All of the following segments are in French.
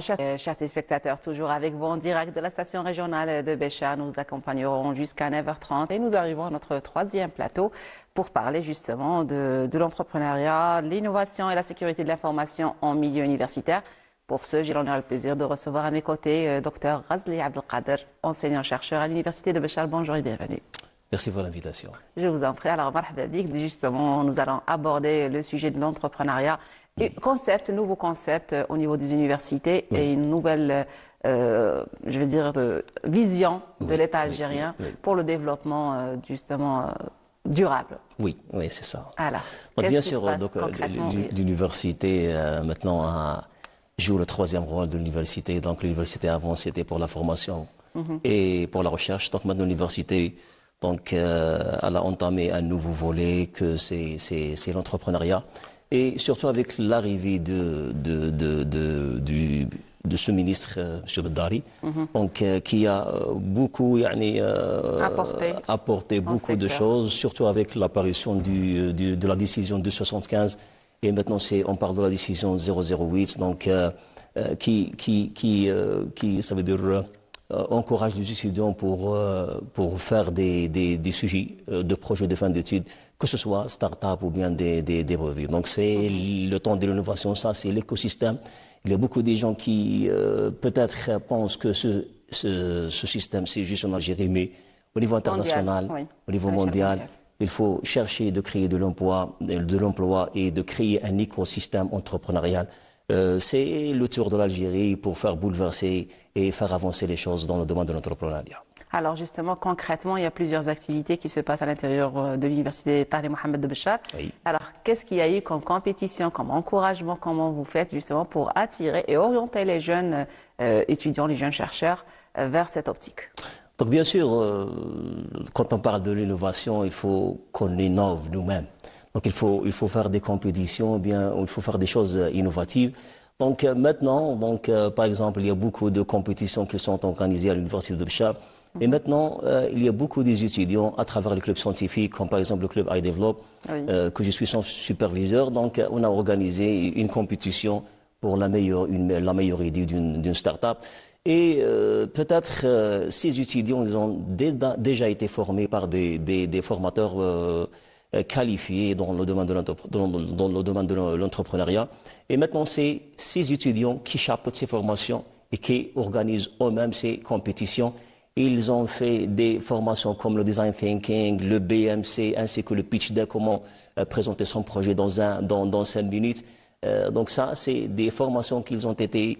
Chers téléspectateurs, toujours avec vous en direct de la station régionale de Béchar. Nous vous accompagnerons jusqu'à 9h30 et nous arrivons à notre troisième plateau pour parler justement de l'entrepreneuriat, l'innovation et la sécurité de l'information en milieu universitaire. Pour ce, j'ai l'honneur et le plaisir de recevoir à mes côtés Dr Razli Abdelkader, enseignant-chercheur à l'université de Béchar. Bonjour et bienvenue. Merci pour l'invitation. Je vous en prie. Alors, marhaba bik, justement, nous allons aborder le sujet de l'entrepreneuriat. Nouveau concept au niveau des universités et une nouvelle, vision de l'État algérien pour le développement, durable. Oui, c'est ça. Alors, donc, bien sûr, l'université maintenant joue le troisième rôle de l'université. Donc, l'université avant, c'était pour la formation et pour la recherche. Donc, maintenant, l'université, elle a entamé un nouveau volet que c'est l'entrepreneuriat. Et surtout avec l'arrivée de ce ministre, M. Beddari, qui a beaucoup apporté beaucoup de choses, surtout avec l'apparition de la décision 275. Et maintenant, on parle de la décision 008, ça veut dire encourage les étudiants pour faire des sujets de projets de fin d'études, que ce soit start-up ou bien des brevets. Donc c'est le temps de l'innovation, ça c'est l'écosystème. Il y a beaucoup de gens qui peut-être pensent que ce système c'est juste en Algérie, mais au niveau international, au niveau mondial, il faut chercher de créer de l'emploi et de créer un écosystème entrepreneurial. C'est le tour de l'Algérie pour faire bouleverser et faire avancer les choses dans le domaine de l'entrepreneuriat. Alors justement, concrètement, il y a plusieurs activités qui se passent à l'intérieur de l'université Tahli Mohamed de Béchar. Oui. Alors, qu'est-ce qu'il y a eu comme compétition, comme encouragement, comment vous faites justement pour attirer et orienter les jeunes étudiants, les jeunes chercheurs vers cette optique? Donc bien sûr, quand on parle de l'innovation, il faut qu'on innove nous-mêmes. Donc il faut faire des compétitions, bien il faut faire des choses innovatives. Donc maintenant, par exemple, il y a beaucoup de compétitions qui sont organisées à l'université de Béchar. Et maintenant, il y a beaucoup des étudiants à travers les clubs scientifiques, comme par exemple le club iDevelop, que je suis son superviseur. Donc on a organisé une compétition pour la meilleure idée d'une start-up. Et peut-être ces étudiants, ils ont déjà été formés par des formateurs qualifiés dans le domaine de l'entrepreneuriat. Et maintenant, c'est ces étudiants qui chapeautent ces formations et qui organisent eux-mêmes ces compétitions. Ils ont fait des formations comme le design thinking, le BMC, ainsi que le pitch deck, comment présenter son projet dans 5 minutes. Donc ça, c'est des formations qui ont été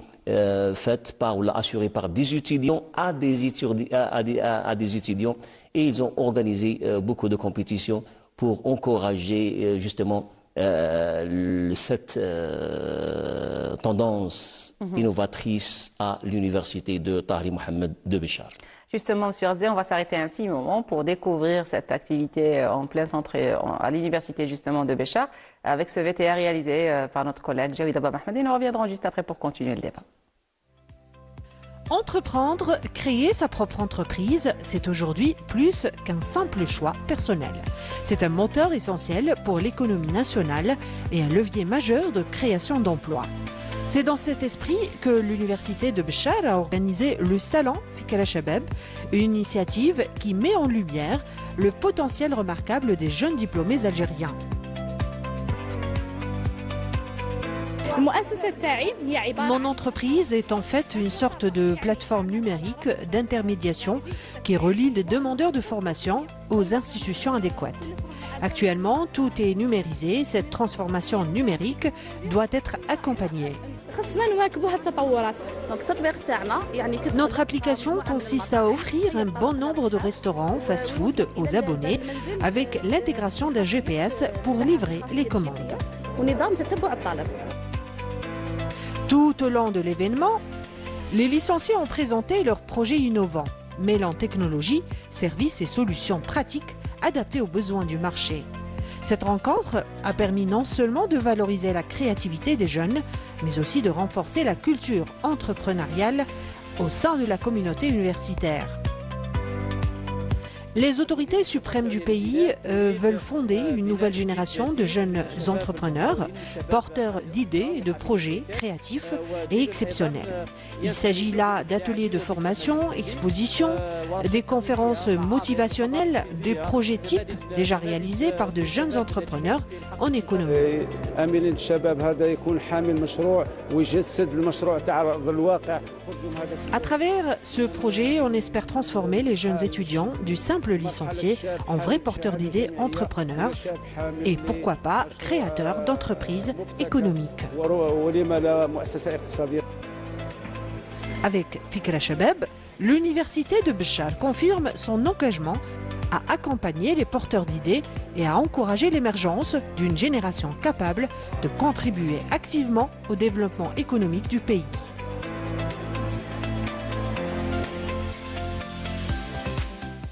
faites ou assurées par des étudiants à des étudiants. Et ils ont organisé beaucoup de compétitions pour encourager justement cette tendance innovatrice à l'université de Tahli Mohamed de Béchar. Justement, M. Razli, on va s'arrêter un petit moment pour découvrir cette activité en plein centre à l'université justement de Béchar avec ce VTA réalisé par notre collègue Jaouid Abba Mahmoudi. Nous reviendrons juste après pour continuer le débat. Entreprendre, créer sa propre entreprise, c'est aujourd'hui plus qu'un simple choix personnel. C'est un moteur essentiel pour l'économie nationale et un levier majeur de création d'emplois. C'est dans cet esprit que l'université de Béchar a organisé le Salon Fikra Shabab, une initiative qui met en lumière le potentiel remarquable des jeunes diplômés algériens. Mon entreprise est en fait une sorte de plateforme numérique d'intermédiation qui relie les demandeurs de formation aux institutions adéquates. Actuellement, tout est numérisé. Cette transformation numérique doit être accompagnée. Notre application consiste à offrir un bon nombre de restaurants fast-food aux abonnés avec l'intégration d'un GPS pour livrer les commandes. Tout au long de l'événement, les licenciés ont présenté leurs projets innovants, mêlant technologie, services et solutions pratiques adaptées aux besoins du marché. Cette rencontre a permis non seulement de valoriser la créativité des jeunes, mais aussi de renforcer la culture entrepreneuriale au sein de la communauté universitaire. Les autorités suprêmes du pays veulent fonder une nouvelle génération de jeunes entrepreneurs, porteurs d'idées et de projets créatifs et exceptionnels. Il s'agit là d'ateliers de formation, expositions, des conférences motivationnelles, des projets types déjà réalisés par de jeunes entrepreneurs en économie. À travers ce projet, on espère transformer les jeunes étudiants du simple licencié en vrais porteurs d'idées entrepreneurs et pourquoi pas créateurs d'entreprises économiques. Avec Fikra Shabab, l'université de Béchar confirme son engagement à accompagner les porteurs d'idées et à encourager l'émergence d'une génération capable de contribuer activement au développement économique du pays.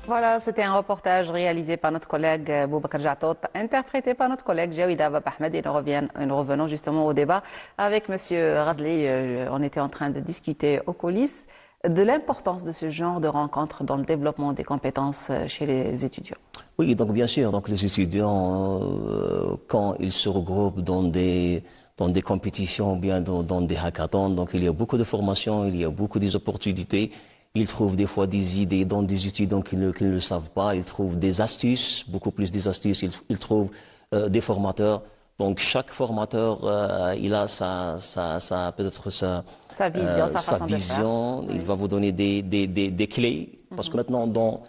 Voilà, c'était un reportage réalisé par notre collègue Boubacar Jatot, interprété par notre collègue Jaouida Ahmed. Et nous revenons justement au débat avec M. Razli. On était en train de discuter aux coulisses de l'importance de ce genre de rencontres dans le développement des compétences chez les étudiants. Oui, donc bien sûr, donc les étudiants, quand ils se regroupent dans des compétitions, bien dans des hackathons, donc il y a beaucoup de formations, il y a beaucoup d'opportunités. Ils trouvent des fois des idées dans des étudiants qu'ils ne savent pas. Ils trouvent des astuces, beaucoup plus des astuces. Ils trouvent des formateurs. Donc chaque formateur, il a peut-être sa vision, sa façon vision. de faire. Il va vous donner des clés. Parce que maintenant, dans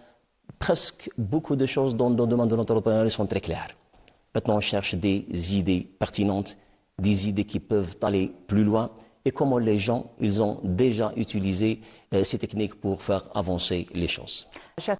presque beaucoup de choses dans le domaine de l'entrepreneuriat sont très claires. Maintenant, on cherche des idées pertinentes, des idées qui peuvent aller plus loin. Et comment les gens, ils ont déjà utilisé ces techniques pour faire avancer les choses.